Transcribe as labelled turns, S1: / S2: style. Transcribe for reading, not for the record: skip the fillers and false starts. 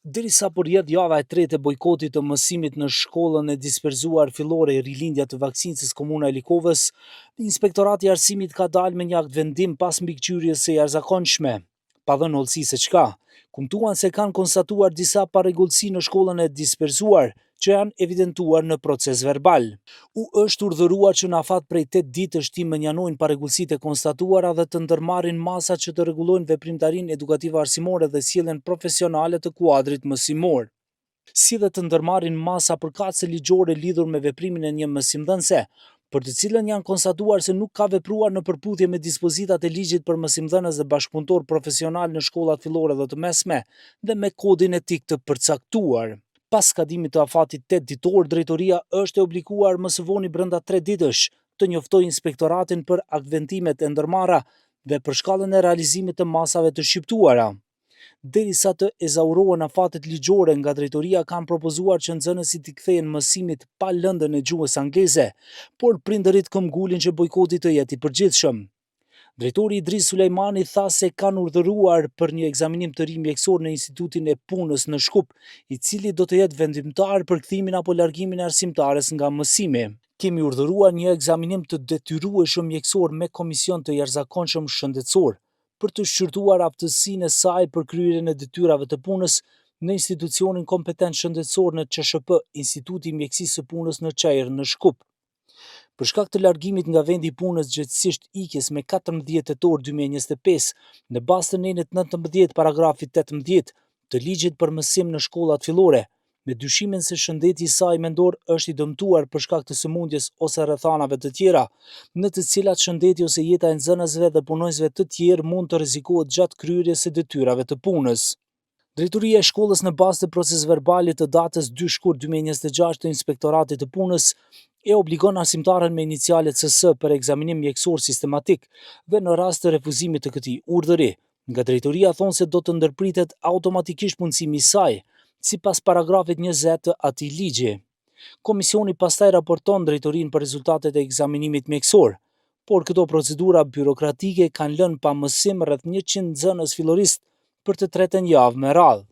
S1: Derisa përjedh java e tretë e bojkotit të mësimit në shkollën e disperzuar fillore e rilindja të vaksinës komuna e Likovës, Inspektorati i Arsimit ka dalë me një akt vendim pas mbikëqyrjes së jashtëzakonshme. Pa dhënë hollësi se çka, kumtuan se kanë konstatuar disa parregullsi në shkollën e disperzuar që janë evidentuar në proces verbal. U është urdhëruar që në afat prej 8 ditësh të menjanojnë parregullsitë e konstatuara dhe të ndërmarrin masa që të rregullojnë veprimtarinë edukative arsimore dhe sjelljen profesionale të kuadrit mësimor. Si dhe të ndërmarrin masa përkatëse ligjore lidhur me veprimin e një mësimdhënëse, për të cilën janë konstatuar se nuk ka vepruar në përputhje me dispozitat e ligjit për mësimdhënës dhe bashkëpunëtor profesional në shkollat fillore dhe të mesme dhe me kodin etik të përcaktuar. Pas skadimit të afatit 8 ditor, drejtoria është e obliguar më së voni brenda 3 ditësh të njoftojë inspektoratin për aktventimet e ndërmarra dhe për shkallën e realizimit të masave të shqiptuara. Derisa të ezaurohen afatet ligjore nga drejtoria kanë propozuar që nxënësit i kthehen mësimit pa lëndën e gjuhës angleze, por prindërit këmbgulin që bojkoti të jetë i përgjithshëm. Drejtori Idris Sulejmani tha se kanë urdhëruar për një ekzaminim të ri mjekësor në Institutin e Punës në Shkup, i cili do të jetë vendimtar për kthimin apo largimin e arsimtares nga mësimi. Kemi urdhëruar një ekzaminim të detyrueshëm mjekësor me komision të jashtëzakonshëm shëndetësor për të shqyrtuar aftësinë e saj për kryerjen e detyrave të punës në institucionin kompetent shëndetësor në QSHP, Instituti i Mjekësisë së Punës në Çajër në Shkup. Për shkak të largimit nga vendi i punës gjithësisht ikjes me 14 tetor 2025, në bazë të nenit 19 paragrafit 18 të ligjit për mësim në shkollat fillore, me dyshimin se shëndeti i saj mendor është i dëmtuar për shkak të sëmundjes ose rrethanave të tjera, në të cilat shëndeti ose jeta e nxënësve dhe punonjësve të tjerë mund të rrezikohet gjatë kryerjes së detyrave të punës. Drejtoria e shkollës në bazë të procesverbalit të datës 2 shkurt 2026 të Inspektoratit të Punës e obligon arsimtaren me inicialet SS për ekzaminim mjekësor sistematik dhe në rast të refuzimit të këtij urdhëri, nga drejtoria thonë se do të ndërpritet automatikisht punësimi i saj, sipas paragrafit 20 të atij ligji. Komisioni pastaj raporton drejtorinë për rezultatet e ekzaminimit mjekësor, por këto procedura birokratike kanë lënë pa mësim rreth 100 nxënës filloristë për të tretën javë me radhë.